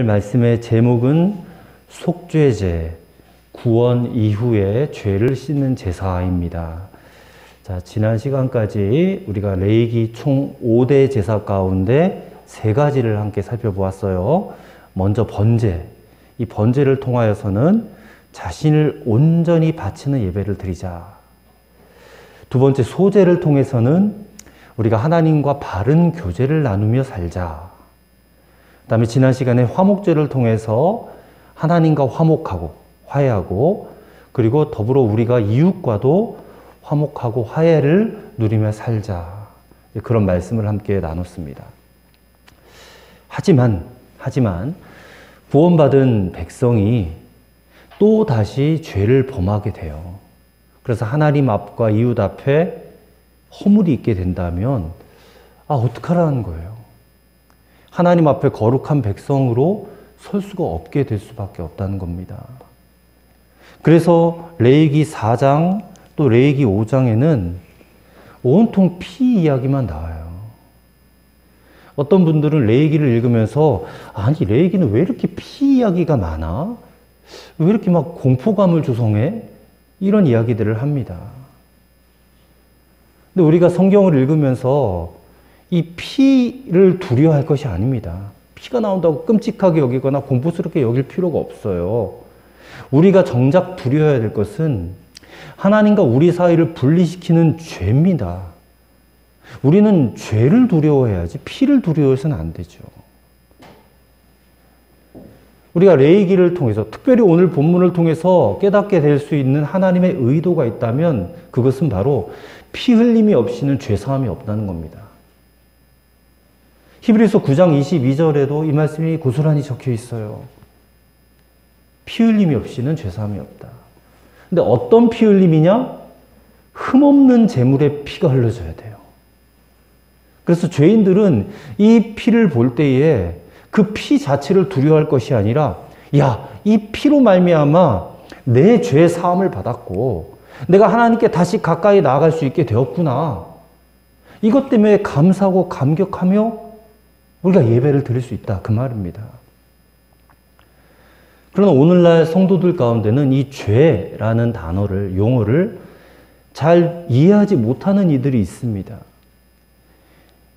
말씀의 제목은 속죄제, 구원 이후에 죄를 씻는 제사입니다. 자, 지난 시간까지 우리가 레위기 총 5대 제사 가운데 3가지를 함께 살펴보았어요. 먼저 번제, 이 번제를 통하여서는 자신을 온전히 바치는 예배를 드리자. 두 번째 소제를 통해서는 우리가 하나님과 바른 교제를 나누며 살자. 그 다음에 지난 시간에 화목제를 통해서 하나님과 화목하고 화해하고, 그리고 더불어 우리가 이웃과도 화목하고 화해를 누리며 살자. 그런 말씀을 함께 나눴습니다. 하지만 구원받은 백성이 또 다시 죄를 범하게 돼요. 그래서 하나님 앞과 이웃 앞에 허물이 있게 된다면 어떡하라는 거예요. 하나님 앞에 거룩한 백성으로 설 수가 없게 될 수밖에 없다는 겁니다. 그래서 레위기 4장 또 레위기 5장에는 온통 피 이야기만 나와요. 어떤 분들은 레위기를 읽으면서 아니 레위기는 왜 이렇게 피 이야기가 많아? 왜 이렇게 막 공포감을 조성해? 이런 이야기들을 합니다. 근데 우리가 성경을 읽으면서 이 피를 두려워할 것이 아닙니다. 피가 나온다고 끔찍하게 여기거나 공포스럽게 여길 필요가 없어요. 우리가 정작 두려워해야 될 것은 하나님과 우리 사이를 분리시키는 죄입니다. 우리는 죄를 두려워해야지 피를 두려워해서는 안 되죠. 우리가 레위기를 통해서, 특별히 오늘 본문을 통해서 깨닫게 될 수 있는 하나님의 의도가 있다면 그것은 바로 피 흘림이 없이는 죄사함이 없다는 겁니다. 히브리서 9장 22절에도 이 말씀이 고스란히 적혀 있어요. 피 흘림이 없이는 죄사함이 없다. 근데 어떤 피 흘림이냐? 흠없는 제물의 피가 흘러져야 돼요. 그래서 죄인들은 이 피를 볼 때에 그 피 자체를 두려워할 것이 아니라, 야, 이 피로 말미암아 내 죄 사함을 받았고 내가 하나님께 다시 가까이 나아갈 수 있게 되었구나. 이것 때문에 감사하고 감격하며 우리가 예배를 드릴 수 있다. 그 말입니다. 그러나 오늘날 성도들 가운데는 이 죄라는 단어를, 용어를 잘 이해하지 못하는 이들이 있습니다.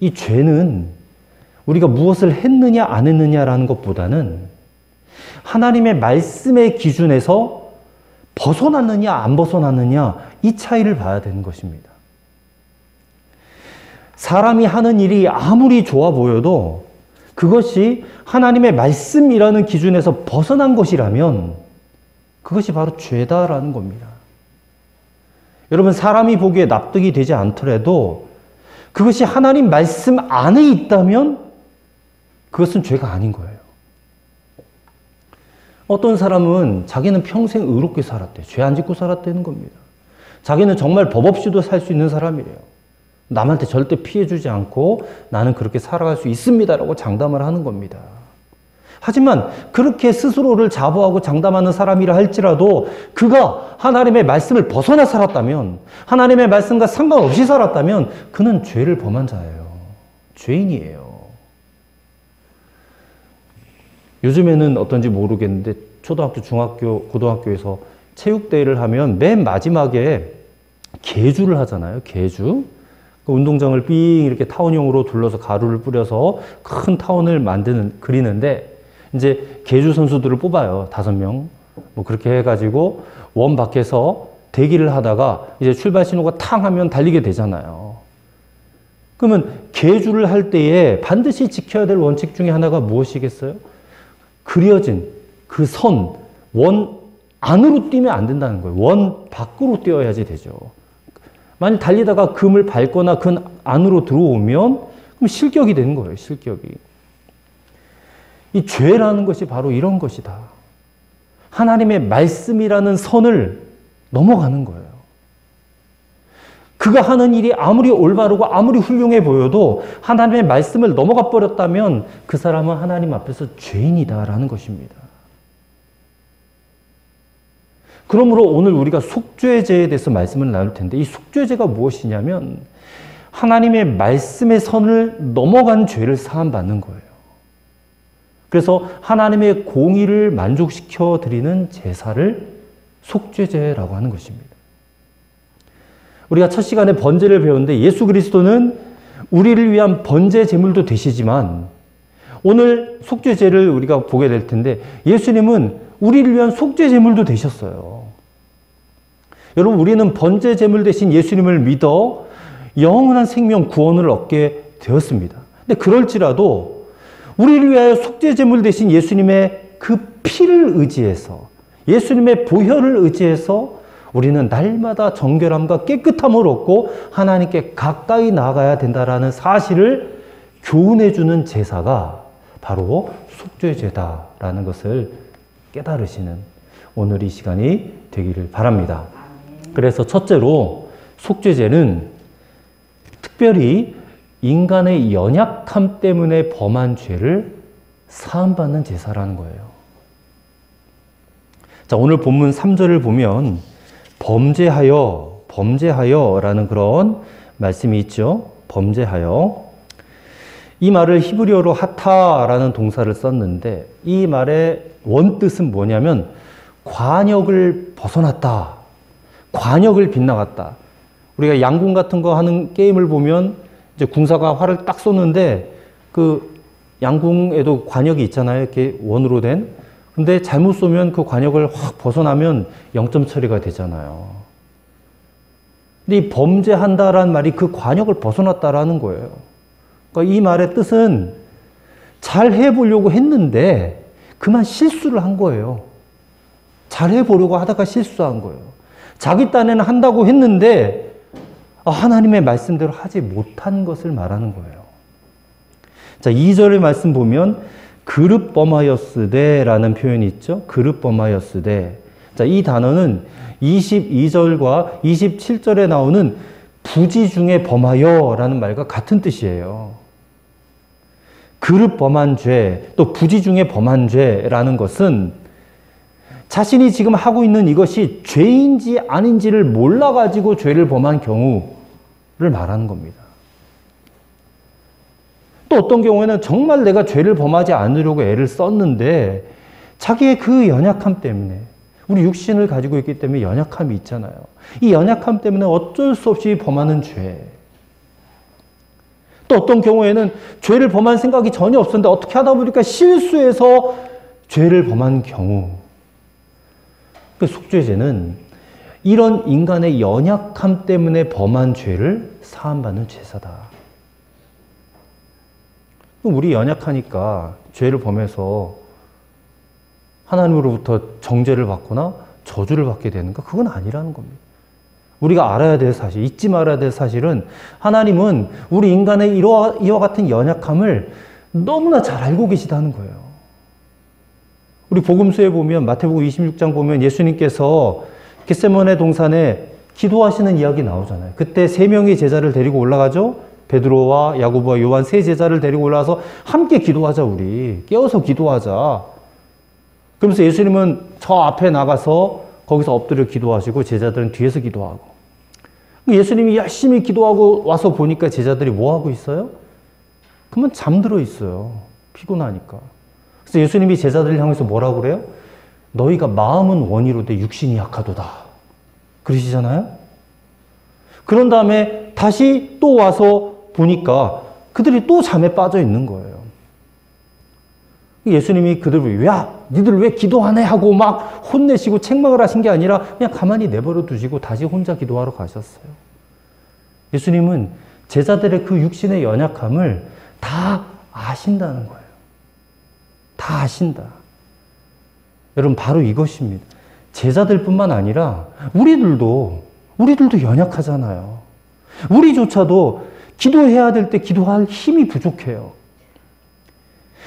이 죄는 우리가 무엇을 했느냐 안 했느냐라는 것보다는 하나님의 말씀의 기준에서 벗어났느냐 안 벗어났느냐, 이 차이를 봐야 되는 것입니다. 사람이 하는 일이 아무리 좋아 보여도 그것이 하나님의 말씀이라는 기준에서 벗어난 것이라면 그것이 바로 죄다라는 겁니다. 여러분, 사람이 보기에 납득이 되지 않더라도 그것이 하나님 말씀 안에 있다면 그것은 죄가 아닌 거예요. 어떤 사람은 자기는 평생 의롭게 살았대요. 죄 안 짓고 살았다는 겁니다. 자기는 정말 법 없이도 살 수 있는 사람이래요. 남한테 절대 피해주지 않고 나는 그렇게 살아갈 수 있습니다라고 장담을 하는 겁니다. 하지만 그렇게 스스로를 자부하고 장담하는 사람이라 할지라도 그가 하나님의 말씀을 벗어나 살았다면, 하나님의 말씀과 상관없이 살았다면 그는 죄를 범한 자예요. 죄인이에요. 요즘에는 어떤지 모르겠는데 초등학교, 중학교, 고등학교에서 체육대회를 하면 맨 마지막에 계주를 하잖아요. 계주. 운동장을 삥 이렇게 타원형으로 둘러서 가루를 뿌려서 큰 타원을 그리는데 이제 계주 선수들을 뽑아요. 5명. 뭐 그렇게 해가지고 원 밖에서 대기를 하다가 이제 출발 신호가 탕 하면 달리게 되잖아요. 그러면 계주를 할 때에 반드시 지켜야 될 원칙 중에 하나가 무엇이겠어요? 그려진 그 선, 원 안으로 뛰면 안 된다는 거예요. 원 밖으로 뛰어야지 되죠. 만약 달리다가 금을 밟거나 그 안으로 들어오면 그럼 실격이 되는 거예요. 실격이. 이 죄라는 것이 바로 이런 것이다. 하나님의 말씀이라는 선을 넘어가는 거예요. 그가 하는 일이 아무리 올바르고 아무리 훌륭해 보여도 하나님의 말씀을 넘어가 버렸다면 그 사람은 하나님 앞에서 죄인이다라는 것입니다. 그러므로 오늘 우리가 속죄제에 대해서 말씀을 나눌 텐데, 이 속죄제가 무엇이냐면 하나님의 말씀의 선을 넘어간 죄를 사함받는 거예요. 그래서 하나님의 공의를 만족시켜 드리는 제사를 속죄제라고 하는 것입니다. 우리가 첫 시간에 번제를 배웠는데 예수 그리스도는 우리를 위한 번제 제물도 되시지만 오늘 속죄제를 우리가 보게 될 텐데 예수님은 우리를 위한 속죄 제물도 되셨어요. 여러분, 우리는 번제 제물 대신 예수님을 믿어 영원한 생명 구원을 얻게 되었습니다. 근데 그럴지라도 우리를 위하여 속죄 제물 대신 예수님의 그 피를 의지해서 예수님의 보혈을 의지해서 우리는 날마다 정결함과 깨끗함을 얻고 하나님께 가까이 나아가야 된다라는 사실을 교훈해 주는 제사가 바로 속죄제다라는 것을 깨달으시는 오늘 이 시간이 되기를 바랍니다. 그래서 첫째로 속죄제는 특별히 인간의 연약함 때문에 범한 죄를 사함받는 제사라는 거예요. 자, 오늘 본문 3절을 보면 범죄하여라는 그런 말씀이 있죠. 범죄하여. 이 말을 히브리어로 하타라는 동사를 썼는데 이 말의 원뜻은 뭐냐면 관역을 벗어났다. 관역을 빗나갔다. 우리가 양궁 같은 거 하는 게임을 보면 이제 궁사가 활을 딱 쏘는데 그 양궁에도 관역이 있잖아요. 이렇게 원으로 된. 근데 잘못 쏘면 그 관역을 확 벗어나면 0점 처리가 되잖아요. 근데 이 범죄한다라는 말이 그 관역을 벗어났다라는 거예요. 그러니까 이 말의 뜻은 잘 해보려고 했는데 그만 실수를 한 거예요. 잘 해보려고 하다가 실수한 거예요. 자기 딴에는 한다고 했는데 하나님의 말씀대로 하지 못한 것을 말하는 거예요. 자, 2절의 말씀 보면 그릇 범하였으되라는 표현이 있죠. 그릇 범하였으되. 자, 이 단어는 22절과 27절에 나오는 부지 중에 범하여라는 말과 같은 뜻이에요. 그릇 범한 죄, 또 부지 중에 범한 죄라는 것은 자신이 지금 하고 있는 이것이 죄인지 아닌지를 몰라가지고 죄를 범한 경우를 말하는 겁니다. 또 어떤 경우에는 정말 내가 죄를 범하지 않으려고 애를 썼는데 자기의 그 연약함 때문에 우리 육신을 가지고 있기 때문에 연약함이 있잖아요. 이 연약함 때문에 어쩔 수 없이 범하는 죄. 또 어떤 경우에는 죄를 범한 생각이 전혀 없었는데 어떻게 하다 보니까 실수해서 죄를 범한 경우. 그 속죄제는 이런 인간의 연약함 때문에 범한 죄를 사함받는 제사다. 우리 연약하니까 죄를 범해서 하나님으로부터 정죄를 받거나 저주를 받게 되는가? 그건 아니라는 겁니다. 우리가 알아야 될 사실, 잊지 말아야 될 사실은 하나님은 우리 인간의 이와 같은 연약함을 너무나 잘 알고 계시다는 거예요. 우리 복음서에 보면 마태복음 26장 보면 예수님께서 겟세마네 동산에 기도하시는 이야기 나오잖아요. 그때 3명의 제자를 데리고 올라가죠. 베드로와 야고보와 요한 3 제자를 데리고 올라와서 함께 기도하자 우리. 깨어서 기도하자. 그러면서 예수님은 저 앞에 나가서 거기서 엎드려 기도하시고 제자들은 뒤에서 기도하고. 예수님이 열심히 기도하고 와서 보니까 제자들이 뭐 하고 있어요? 그러면 잠들어 있어요. 피곤하니까. 그래서 예수님이 제자들을 향해서 뭐라고 그래요? 너희가 마음은 원이로되 육신이 약하도다. 그러시잖아요? 그런 다음에 다시 또 와서 보니까 그들이 또 잠에 빠져 있는 거예요. 예수님이 그들을 야, 니들 왜 기도 안 해? 하고 막 혼내시고 책망을 하신 게 아니라 그냥 가만히 내버려 두시고 다시 혼자 기도하러 가셨어요. 예수님은 제자들의 그 육신의 연약함을 다 아신다는 거예요. 다 아신다. 여러분, 바로 이것입니다. 제자들뿐만 아니라 우리들도 연약하잖아요. 우리조차도 기도해야 될 때 기도할 힘이 부족해요.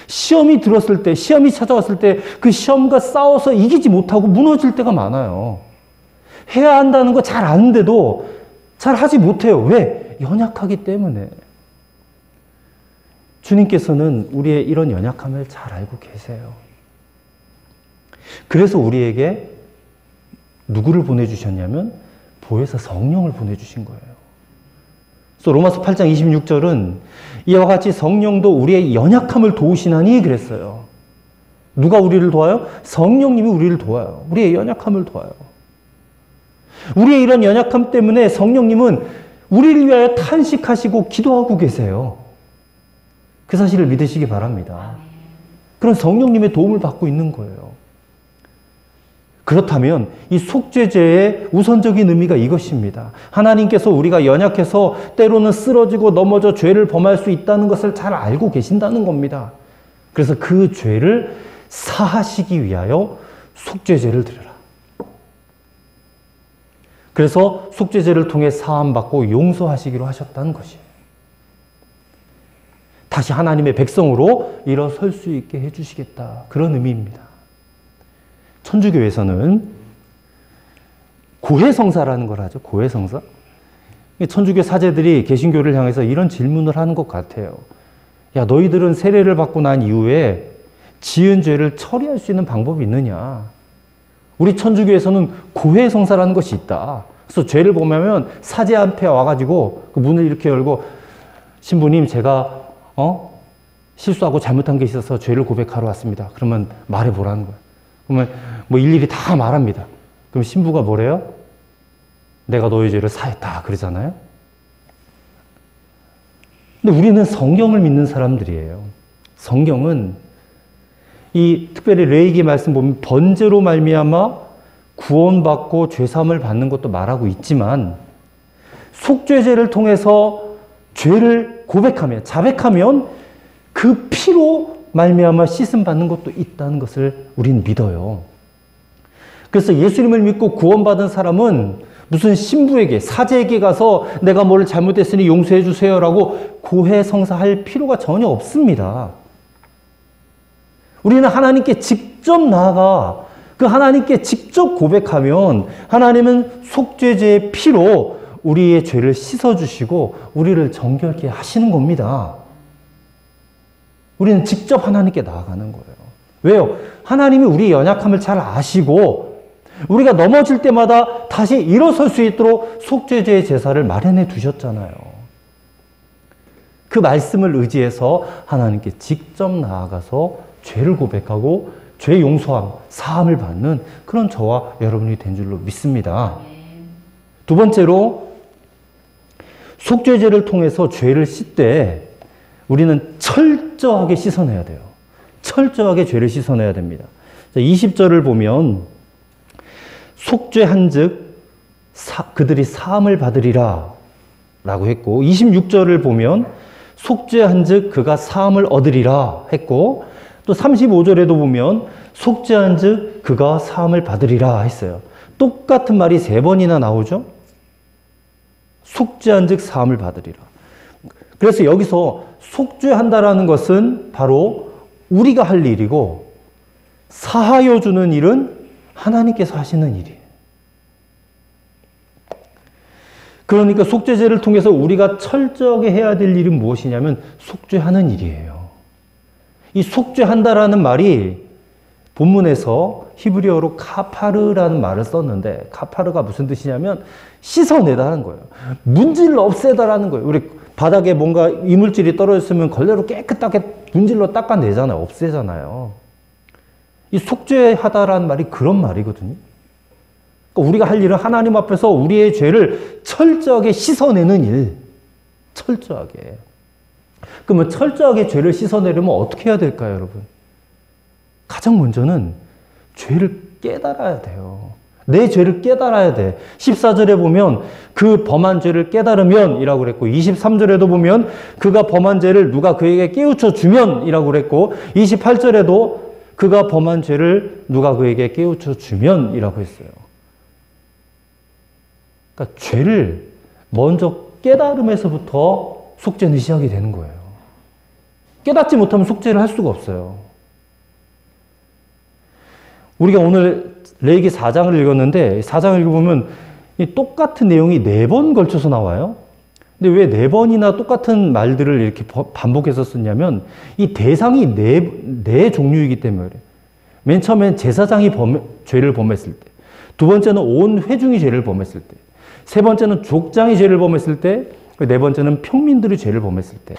시험이 들었을 때, 시험이 찾아왔을 때 그 시험과 싸워서 이기지 못하고 무너질 때가 많아요. 해야 한다는 거 잘 아는데도 잘 하지 못해요. 왜? 연약하기 때문에. 주님께서는 우리의 이런 연약함을 잘 알고 계세요. 그래서 우리에게 누구를 보내주셨냐면 보혜사 성령을 보내주신 거예요. 그래서 로마서 8장 26절은 이와 같이 성령도 우리의 연약함을 도우시나니 그랬어요. 누가 우리를 도와요? 성령님이 우리를 도와요. 우리의 연약함을 도와요. 우리의 이런 연약함 때문에 성령님은 우리를 위하여 탄식하시고 기도하고 계세요. 그 사실을 믿으시기 바랍니다. 그런 성령님의 도움을 받고 있는 거예요. 그렇다면 이 속죄제의 우선적인 의미가 이것입니다. 하나님께서 우리가 연약해서 때로는 쓰러지고 넘어져 죄를 범할 수 있다는 것을 잘 알고 계신다는 겁니다. 그래서 그 죄를 사하시기 위하여 속죄제를 드려라. 그래서 속죄제를 통해 사함받고 용서하시기로 하셨다는 것이에요. 다시 하나님의 백성으로 일어설 수 있게 해주시겠다. 그런 의미입니다. 천주교에서는 고해성사라는 걸 하죠. 고해성사. 천주교 사제들이 개신교를 향해서 이런 질문을 하는 것 같아요. 야, 너희들은 세례를 받고 난 이후에 지은 죄를 처리할 수 있는 방법이 있느냐? 우리 천주교에서는 고해성사라는 것이 있다. 그래서 죄를 보면 사제 앞에 와가지고 그 문을 이렇게 열고 신부님 제가 실수하고 잘못한 게 있어서 죄를 고백하러 왔습니다. 그러면 말해보라는 거예요. 그러면 뭐 일일이 다 말합니다. 그럼 신부가 뭐래요? 내가 너의 죄를 사했다 그러잖아요. 근데 우리는 성경을 믿는 사람들이에요. 성경은 이 특별히 레위기 말씀 보면 번제로 말미암아 구원받고 죄사함을 받는 것도 말하고 있지만 속죄제를 통해서 죄를 고백하면 자백하면 그 피로 말미암아 씻음 받는 것도 있다는 것을 우리는 믿어요. 그래서 예수님을 믿고 구원받은 사람은 무슨 신부에게 사제에게 가서 내가 뭘 잘못했으니 용서해 주세요라고 고해성사할 필요가 전혀 없습니다. 우리는 하나님께 직접 나아가 그 하나님께 직접 고백하면 하나님은 속죄제의 피로 우리의 죄를 씻어주시고 우리를 정결케 하시는 겁니다. 우리는 직접 하나님께 나아가는 거예요. 왜요? 하나님이 우리의 연약함을 잘 아시고 우리가 넘어질 때마다 다시 일어설 수 있도록 속죄제의 제사를 마련해 두셨잖아요. 그 말씀을 의지해서 하나님께 직접 나아가서 죄를 고백하고 죄 용서함, 사함을 받는 그런 저와 여러분이 된 줄로 믿습니다. 두 번째로 속죄제를 통해서 죄를 씻되 우리는 철저하게 씻어내야 돼요. 철저하게 죄를 씻어내야 됩니다. 20절을 보면 속죄한 즉 그들이 사함을 받으리라 라고 했고 26절을 보면 속죄한 즉 그가 사함을 얻으리라 했고 또 35절에도 보면 속죄한 즉 그가 사함을 받으리라 했어요. 똑같은 말이 세 번이나 나오죠. 속죄한 즉 사함을 받으리라. 그래서 여기서 속죄한다라는 것은 바로 우리가 할 일이고 사하여 주는 일은 하나님께서 하시는 일이에요. 그러니까 속죄제를 통해서 우리가 철저하게 해야 될 일은 무엇이냐면 속죄하는 일이에요. 이 속죄한다라는 말이 본문에서 히브리어로 카파르라는 말을 썼는데 카파르가 무슨 뜻이냐면 씻어내다라는 거예요. 문질러 없애다라는 거예요. 우리 바닥에 뭔가 이물질이 떨어졌으면 걸레로 깨끗하게 문질러 닦아내잖아요. 없애잖아요. 이 속죄하다라는 말이 그런 말이거든요. 그러니까 우리가 할 일은 하나님 앞에서 우리의 죄를 철저하게 씻어내는 일. 철저하게. 그러면 철저하게 죄를 씻어내려면 어떻게 해야 될까요, 여러분? 가장 먼저는 죄를 깨달아야 돼요. 내 죄를 깨달아야 돼. 14절에 보면 그 범한 죄를 깨달으면 이라고 그랬고 23절에도 보면 그가 범한 죄를 누가 그에게 깨우쳐 주면 이라고 그랬고 28절에도 그가 범한 죄를 누가 그에게 깨우쳐 주면 이라고 했어요. 그러니까 죄를 먼저 깨달음에서부터 속죄는 시작이 되는 거예요. 깨닫지 못하면 속죄를 할 수가 없어요. 우리가 오늘 레위기 4장을 읽었는데 4장을 읽어보면 똑같은 내용이 4번 걸쳐서 나와요. 근데 왜 4번이나 똑같은 말들을 이렇게 반복해서 썼냐면 이 대상이 네 종류이기 때문에 그래요. 맨 처음엔 제사장이 죄를 범했을 때, 두 번째는 온 회중이 죄를 범했을 때, 세 번째는 족장이 죄를 범했을 때, 네 번째는 평민들이 죄를 범했을 때.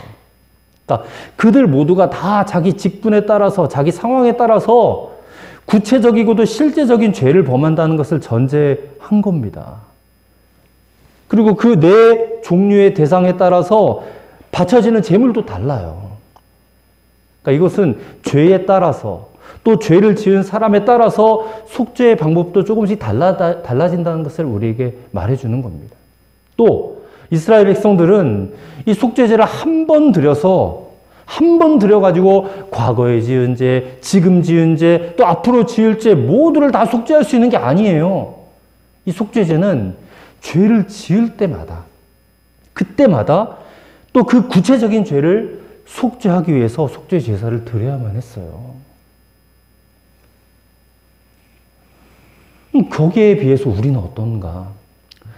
그러니까 그들 모두가 다 자기 직분에 따라서, 자기 상황에 따라서 구체적이고도 실제적인 죄를 범한다는 것을 전제한 겁니다. 그리고 그 네 종류의 대상에 따라서 바쳐지는 제물도 달라요. 그러니까 이것은 죄에 따라서, 또 죄를 지은 사람에 따라서 속죄의 방법도 조금씩 달라진다는 것을 우리에게 말해주는 겁니다. 또 이스라엘 백성들은 이 속죄제를 한 번 드려가지고 과거에 지은 죄, 지금 지은 죄, 또 앞으로 지을 죄 모두를 다 속죄할 수 있는 게 아니에요. 이 속죄제는 죄를 지을 때마다, 그때마다 또 그 구체적인 죄를 속죄하기 위해서 속죄 제사를 드려야만 했어요. 거기에 비해서 우리는 어떤가?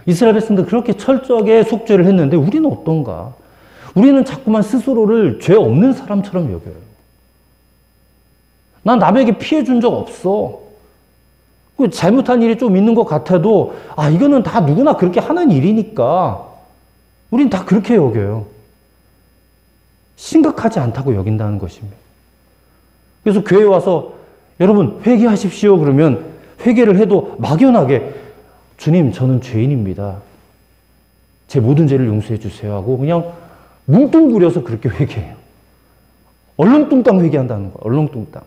이스라엘 백성들 그렇게 철저하게 속죄를 했는데 우리는 어떤가? 우리는 자꾸만 스스로를 죄 없는 사람처럼 여겨요. 난 남에게 피해 준 적 없어. 잘못한 일이 좀 있는 것 같아도 이거는 다 누구나 그렇게 하는 일이니까 우린 다 그렇게 여겨요. 심각하지 않다고 여긴다는 것입니다. 그래서 교회에 와서 여러분 회개하십시오 그러면 회개를 해도 막연하게 주님 저는 죄인입니다. 제 모든 죄를 용서해 주세요 하고 그냥 뭉뚱그려서 그렇게 회개해요. 얼렁뚱땅 회개한다는 거예요. 얼렁뚱땅.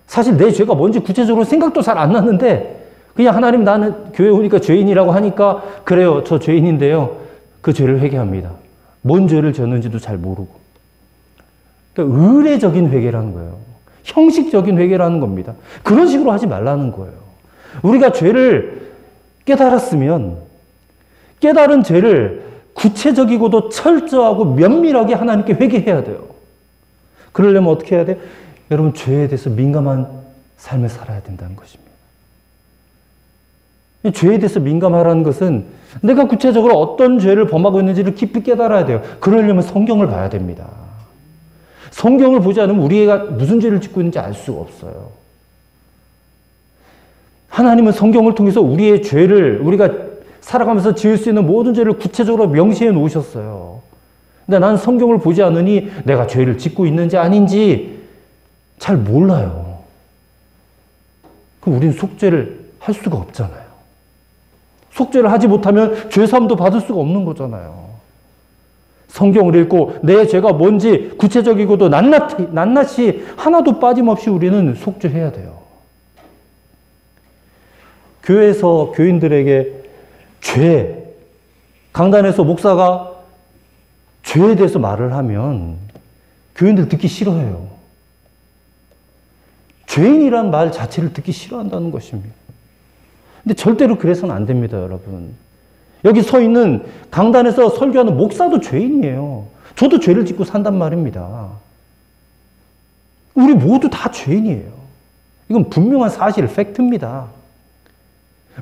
사실 내 죄가 뭔지 구체적으로 생각도 잘 안 났는데 그냥 하나님 나는 교회 오니까 죄인이라고 하니까 그래요. 저 죄인인데요. 그 죄를 회개합니다. 뭔 죄를 졌는지도 잘 모르고. 그러니까 의례적인 회개라는 거예요. 형식적인 회개라는 겁니다. 그런 식으로 하지 말라는 거예요. 우리가 죄를 깨달았으면 깨달은 죄를 구체적이고도 철저하고 면밀하게 하나님께 회개해야 돼요. 그러려면 어떻게 해야 돼요? 여러분 죄에 대해서 민감한 삶을 살아야 된다는 것입니다. 죄에 대해서 민감하라는 것은 내가 구체적으로 어떤 죄를 범하고 있는지를 깊이 깨달아야 돼요. 그러려면 성경을 봐야 됩니다. 성경을 보지 않으면 우리가 무슨 죄를 짓고 있는지 알 수가 없어요. 하나님은 성경을 통해서 우리의 죄를 우리가 살아가면서 지을 수 있는 모든 죄를 구체적으로 명시해 놓으셨어요. 근데 난 성경을 보지 않으니 내가 죄를 짓고 있는지 아닌지 잘 몰라요. 그럼 우리는 속죄를 할 수가 없잖아요. 속죄를 하지 못하면 죄사함도 받을 수가 없는 거잖아요. 성경을 읽고 내 죄가 뭔지 구체적이고도 낱낱이 하나도 빠짐없이 우리는 속죄해야 돼요. 교회에서 교인들에게 죄, 강단에서 목사가 죄에 대해서 말을 하면 교인들 듣기 싫어해요. 죄인이란 말 자체를 듣기 싫어한다는 것입니다. 근데 절대로 그래서는 안 됩니다, 여러분. 여기 서 있는 강단에서 설교하는 목사도 죄인이에요. 저도 죄를 짓고 산단 말입니다. 우리 모두 다 죄인이에요. 이건 분명한 사실, 팩트입니다.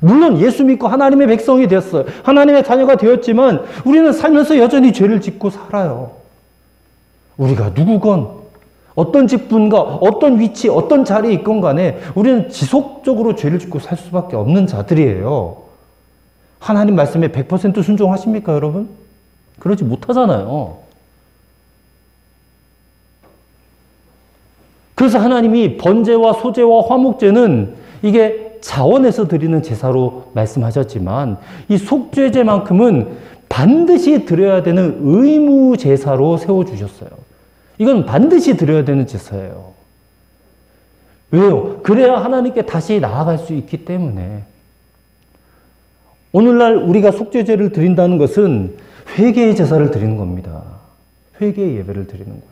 물론 예수 믿고 하나님의 백성이 되었어요. 하나님의 자녀가 되었지만 우리는 살면서 여전히 죄를 짓고 살아요. 우리가 누구건 어떤 직분과 어떤 위치, 어떤 자리에 있건 간에 우리는 지속적으로 죄를 짓고 살 수밖에 없는 자들이에요. 하나님 말씀에 100% 순종하십니까, 여러분? 그러지 못하잖아요. 그래서 하나님이 번제와 소제와 화목제는 이게 자원에서 드리는 제사로 말씀하셨지만 이 속죄제만큼은 반드시 드려야 되는 의무 제사로 세워주셨어요. 이건 반드시 드려야 되는 제사예요. 왜요? 그래야 하나님께 다시 나아갈 수 있기 때문에. 오늘날 우리가 속죄제를 드린다는 것은 회개의 제사를 드리는 겁니다. 회개의 예배를 드리는 거예요.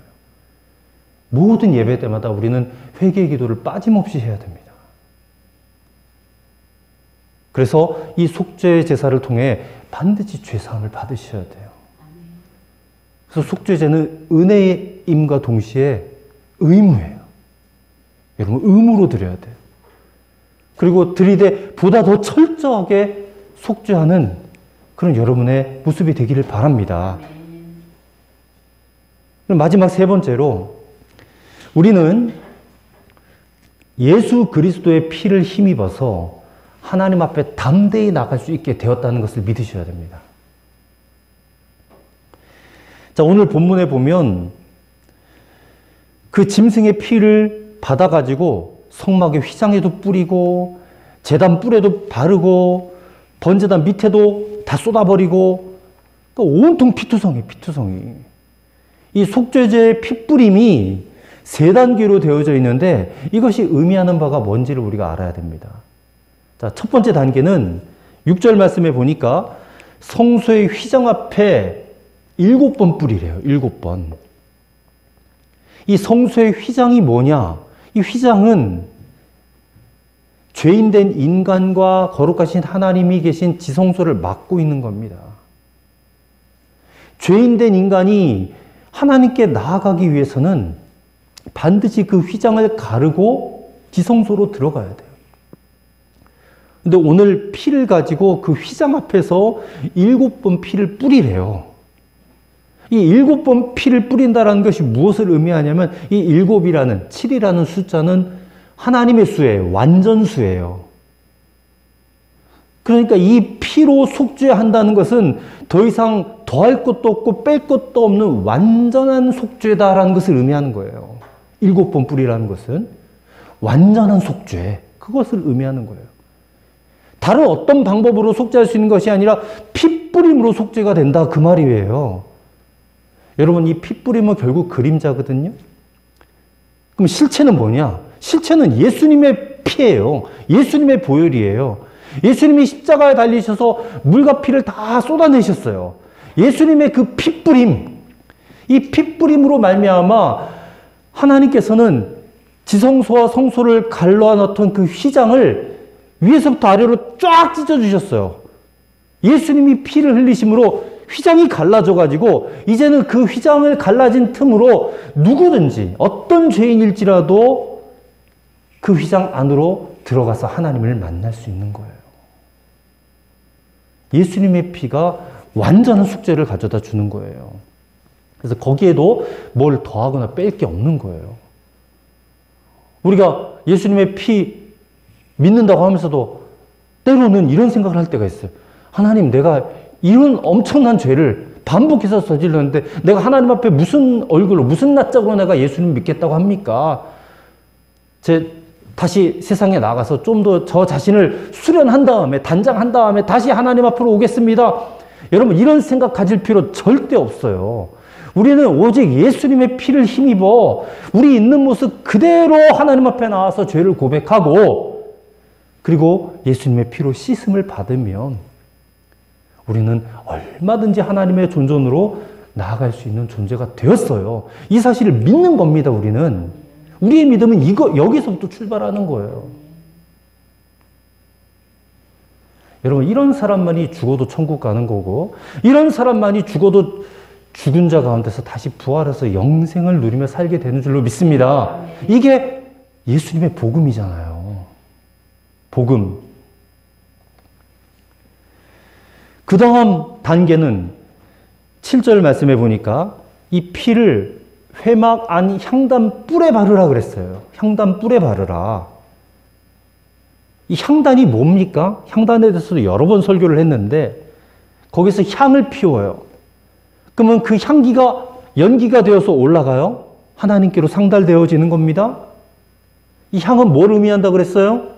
모든 예배 때마다 우리는 회개의 기도를 빠짐없이 해야 됩니다. 그래서 이 속죄 제사를 통해 반드시 죄사함을 받으셔야 돼요. 그래서 속죄제는 은혜의 임과 동시에 의무예요. 여러분 의무로 드려야 돼요. 그리고 드리되 보다 더 철저하게 속죄하는 그런 여러분의 모습이 되기를 바랍니다. 그럼 마지막 세 번째로 우리는 예수 그리스도의 피를 힘입어서 하나님 앞에 담대히 나갈 수 있게 되었다는 것을 믿으셔야 됩니다. 자, 자, 오늘 본문에 보면 그 짐승의 피를 받아가지고 성막의 휘장에도 뿌리고 제단 뿔에도 바르고 번제단 밑에도 다 쏟아버리고 온통 피투성이. 이 속죄제의 피뿌림이 세 단계로 되어져 있는데 이것이 의미하는 바가 뭔지를 우리가 알아야 됩니다. 자, 첫 번째 단계는 6절 말씀에 보니까 성소의 휘장 앞에 7번 뿌리래요. 7번. 이 성소의 휘장이 뭐냐? 이 휘장은 죄인된 인간과 거룩하신 하나님이 계신 지성소를 막고 있는 겁니다. 죄인된 인간이 하나님께 나아가기 위해서는 반드시 그 휘장을 가르고 지성소로 들어가야 돼요. 근데 오늘 피를 가지고 그 휘장 앞에서 7번 피를 뿌리래요. 이 7번 피를 뿌린다는 것이 무엇을 의미하냐면 이 7이라는 7이라는 숫자는 하나님의 수예요. 완전수예요. 그러니까 이 피로 속죄한다는 것은 더 이상 더할 것도 없고 뺄 것도 없는 완전한 속죄다라는 것을 의미하는 거예요. 7번 뿌리라는 것은 완전한 속죄, 그것을 의미하는 거예요. 다른 어떤 방법으로 속죄할 수 있는 것이 아니라 피뿌림으로 속죄가 된다, 그 말이에요. 여러분, 이 피뿌림은 결국 그림자거든요. 그럼 실체는 뭐냐? 실체는 예수님의 피예요. 예수님의 보혈이에요. 예수님이 십자가에 달리셔서 물과 피를 다 쏟아내셨어요. 예수님의 그 피뿌림, 이 피뿌림으로 말미암아 하나님께서는 지성소와 성소를 갈라놓던 그 휘장을 위에서부터 아래로 쫙 찢어주셨어요. 예수님이 피를 흘리심으로 휘장이 갈라져가지고 이제는 그 휘장을 갈라진 틈으로 누구든지 어떤 죄인일지라도 그 휘장 안으로 들어가서 하나님을 만날 수 있는 거예요. 예수님의 피가 완전한 속죄를 가져다 주는 거예요. 그래서 거기에도 뭘 더하거나 뺄 게 없는 거예요. 우리가 예수님의 피 믿는다고 하면서도 때로는 이런 생각을 할 때가 있어요. 하나님, 내가 이런 엄청난 죄를 반복해서 저질렀는데 내가 하나님 앞에 무슨 얼굴로, 무슨 낯짝으로 내가 예수님 믿겠다고 합니까? 다시 세상에 나가서 좀 더 저 자신을 수련한 다음에, 단장한 다음에 다시 하나님 앞으로 오겠습니다. 여러분, 이런 생각 가질 필요 절대 없어요. 우리는 오직 예수님의 피를 힘입어 우리 있는 모습 그대로 하나님 앞에 나와서 죄를 고백하고 그리고 예수님의 피로 씻음을 받으면 우리는 얼마든지 하나님의 존전으로 나아갈 수 있는 존재가 되었어요. 이 사실을 믿는 겁니다, 우리는. 우리의 믿음은 여기서부터 출발하는 거예요. 여러분, 이런 사람만이 죽어도 천국 가는 거고, 이런 사람만이 죽어도 죽은 자 가운데서 다시 부활해서 영생을 누리며 살게 되는 줄로 믿습니다. 이게 예수님의 복음이잖아요. 복음. 그 다음 단계는 7절 말씀해 보니까 이 피를 회막 안 향단 뿔에 바르라 그랬어요. 향단 뿔에 바르라. 이 향단이 뭡니까? 향단에 대해서도 여러 번 설교를 했는데 거기서 향을 피워요. 그러면 그 향기가 연기가 되어서 올라가요. 하나님께로 상달되어지는 겁니다. 이 향은 뭘 의미한다 그랬어요?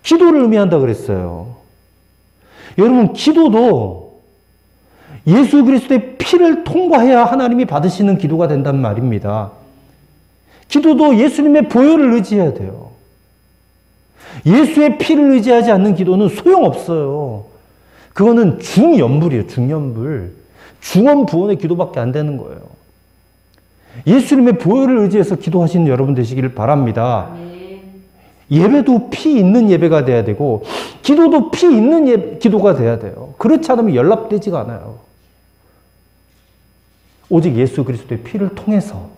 기도를 의미한다 그랬어요. 여러분, 기도도 예수 그리스도의 피를 통과해야 하나님이 받으시는 기도가 된단 말입니다. 기도도 예수님의 보혈을 의지해야 돼요. 예수의 피를 의지하지 않는 기도는 소용없어요. 그거는 중연불이에요. 중연불. 중언부언의 기도밖에 안 되는 거예요. 예수님의 보혈을 의지해서 기도하시는 여러분 되시기를 바랍니다. 예배도 피 있는 예배가 돼야 되고 기도도 피 있는 기도가 돼야 돼요. 그렇지 않으면 연락되지가 않아요. 오직 예수 그리스도의 피를 통해서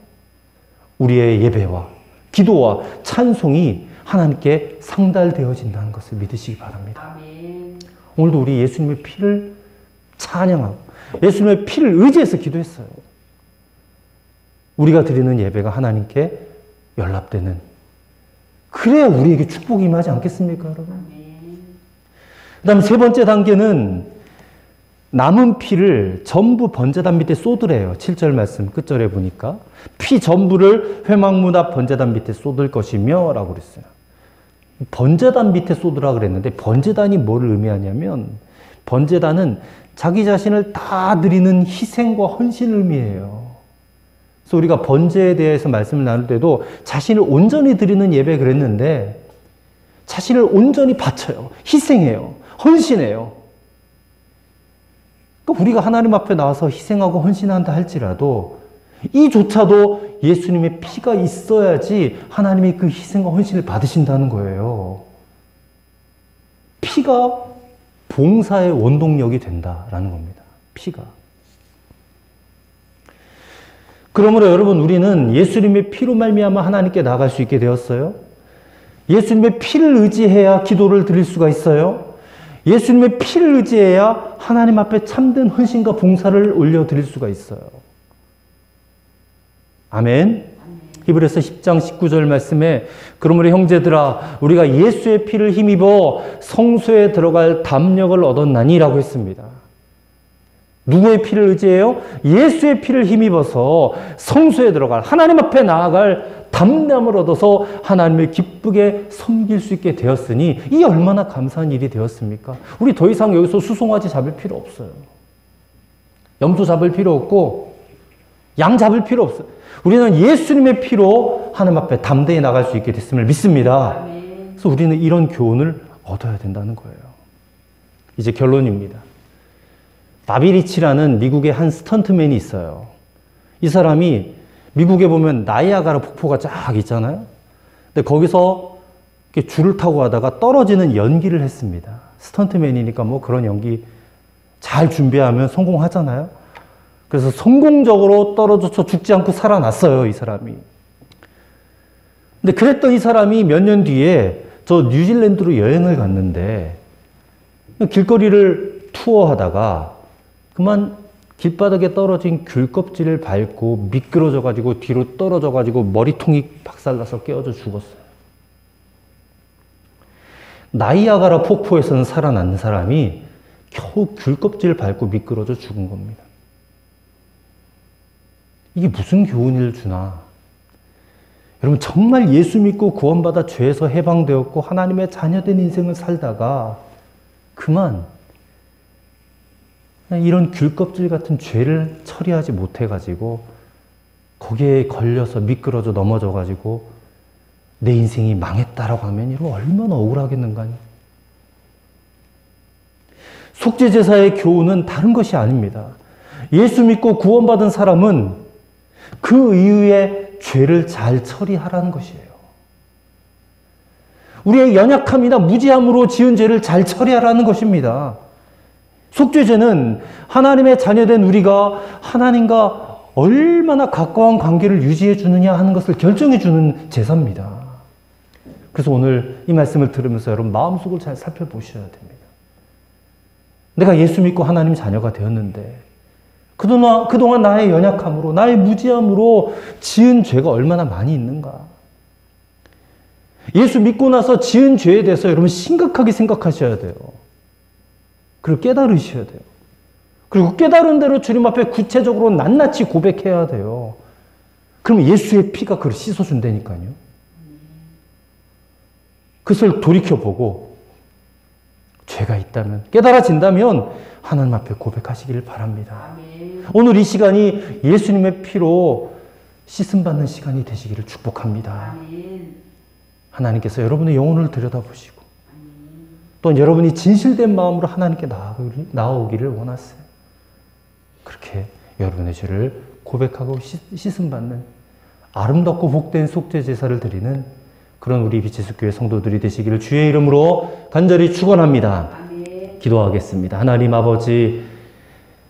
우리의 예배와 기도와 찬송이 하나님께 상달되어진다는 것을 믿으시기 바랍니다. 오늘도 우리 예수님의 피를 찬양하고 예수님의 피를 의지해서 기도했어요. 우리가 드리는 예배가 하나님께 연락되는, 그래야 우리에게 축복이 임하지 않겠습니까, 여러분? 그 다음 세 번째 단계는 남은 피를 전부 번제단 밑에 쏟으래요. 7절 말씀 끝절에 보니까 피 전부를 회막문 앞 번제단 밑에 쏟을 것이며 라고 그랬어요. 번제단 밑에 쏟으라 그랬는데 번제단이 뭐를 의미하냐면 번제단은 자기 자신을 다 드리는 희생과 헌신을 의미해요. 그래서 우리가 번제에 대해서 말씀을 나눌 때도 자신을 온전히 드리는 예배 그랬는데 자신을 온전히 바쳐요. 희생해요. 헌신해요. 그러니까 우리가 하나님 앞에 나와서 희생하고 헌신한다 할지라도 이조차도 예수님의 피가 있어야지 하나님이 그 희생과 헌신을 받으신다는 거예요. 피가 봉사의 원동력이 된다라는 겁니다. 피가. 그러므로 여러분 우리는 예수님의 피로 말미암아 하나님께 나아갈 수 있게 되었어요. 예수님의 피를 의지해야 기도를 드릴 수가 있어요. 예수님의 피를 의지해야 하나님 앞에 참된 헌신과 봉사를 올려드릴 수가 있어요. 아멘. 히브리서 10장 19절 말씀에 그러므로 형제들아 우리가 예수의 피를 힘입어 성소에 들어갈 담력을 얻었나니 라고 했습니다. 누구의 피를 의지해요? 예수의 피를 힘입어서 성소에 들어갈 하나님 앞에 나아갈 담력을 얻어서 하나님을 기쁘게 섬길 수 있게 되었으니 이 얼마나 감사한 일이 되었습니까? 우리 더 이상 여기서 수송아지 잡을 필요 없어요. 염소 잡을 필요 없고 양 잡을 필요 없어요. 우리는 예수님의 피로 하나님 앞에 담대히 나갈 수 있게 됐음을 믿습니다. 그래서 우리는 이런 교훈을 얻어야 된다는 거예요. 이제 결론입니다. 바비리치라는 미국의 한 스턴트맨이 있어요. 이 사람이 미국에 보면 나이아가라 폭포가 쫙 있잖아요. 근데 거기서 이렇게 줄을 타고 가다가 떨어지는 연기를 했습니다. 스턴트맨이니까 뭐 그런 연기 잘 준비하면 성공하잖아요. 그래서 성공적으로 떨어져서 죽지 않고 살아났어요, 이 사람이. 근데 그랬던 이 사람이 몇 년 뒤에 저 뉴질랜드로 여행을 갔는데 길거리를 투어하다가 그만 길바닥에 떨어진 귤 껍질을 밟고 미끄러져가지고 뒤로 떨어져가지고 머리통이 박살나서 깨어져 죽었어요. 나이아가라 폭포에서는 살아난 사람이 겨우 귤 껍질을 밟고 미끄러져 죽은 겁니다. 이게 무슨 교훈을 주나? 여러분 정말 예수 믿고 구원받아 죄에서 해방되었고 하나님의 자녀된 인생을 살다가 그만 이런 귤껍질 같은 죄를 처리하지 못해가지고 거기에 걸려서 미끄러져 넘어져가지고 내 인생이 망했다라고 하면 이거 얼마나 억울하겠는가요? 속죄제사의 교훈은 다른 것이 아닙니다. 예수 믿고 구원받은 사람은 그 이후에 죄를 잘 처리하라는 것이에요. 우리의 연약함이나 무지함으로 지은 죄를 잘 처리하라는 것입니다. 속죄제는 하나님의 자녀된 우리가 하나님과 얼마나 가까운 관계를 유지해 주느냐 하는 것을 결정해 주는 제사입니다. 그래서 오늘 이 말씀을 들으면서 여러분 마음속을 잘 살펴보셔야 됩니다. 내가 예수 믿고 하나님 자녀가 되었는데 그동안 나의 연약함으로 나의 무지함으로 지은 죄가 얼마나 많이 있는가. 예수 믿고 나서 지은 죄에 대해서 여러분 심각하게 생각하셔야 돼요. 그리고 깨달으셔야 돼요. 그리고 깨달은 대로 주님 앞에 구체적으로 낱낱이 고백해야 돼요. 그럼 예수의 피가 그걸 씻어준다니까요. 그것을 돌이켜보고 죄가 있다면 깨달아진다면 하나님 앞에 고백하시기를 바랍니다. 오늘 이 시간이 예수님의 피로 씻음받는 시간이 되시기를 축복합니다. 하나님께서 여러분의 영혼을 들여다보시고 또 여러분이 진실된 마음으로 하나님께 나아오기를 원하세요. 그렇게 여러분의 죄를 고백하고 씻음받는 아름답고 복된 속죄 제사를 드리는 그런 우리 비치수교회 성도들이 되시기를 주의 이름으로 간절히 축원합니다. 기도하겠습니다. 하나님 아버지,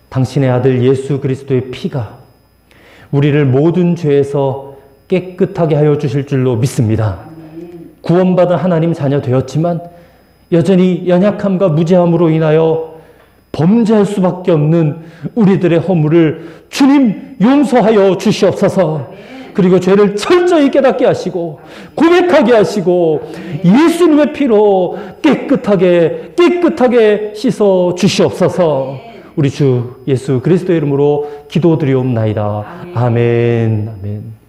당신의 아들 예수 그리스도의 피가 우리를 모든 죄에서 깨끗하게 하여 주실 줄로 믿습니다. 구원받은 하나님 자녀 되었지만 여전히 연약함과 무지함으로 인하여 범죄할 수밖에 없는 우리들의 허물을 주님 용서하여 주시옵소서. 그리고 죄를 철저히 깨닫게 하시고 고백하게 하시고 예수님의 피로 깨끗하게 씻어 주시옵소서. 우리 주 예수 그리스도의 이름으로 기도드리옵나이다. 아멘. 아멘.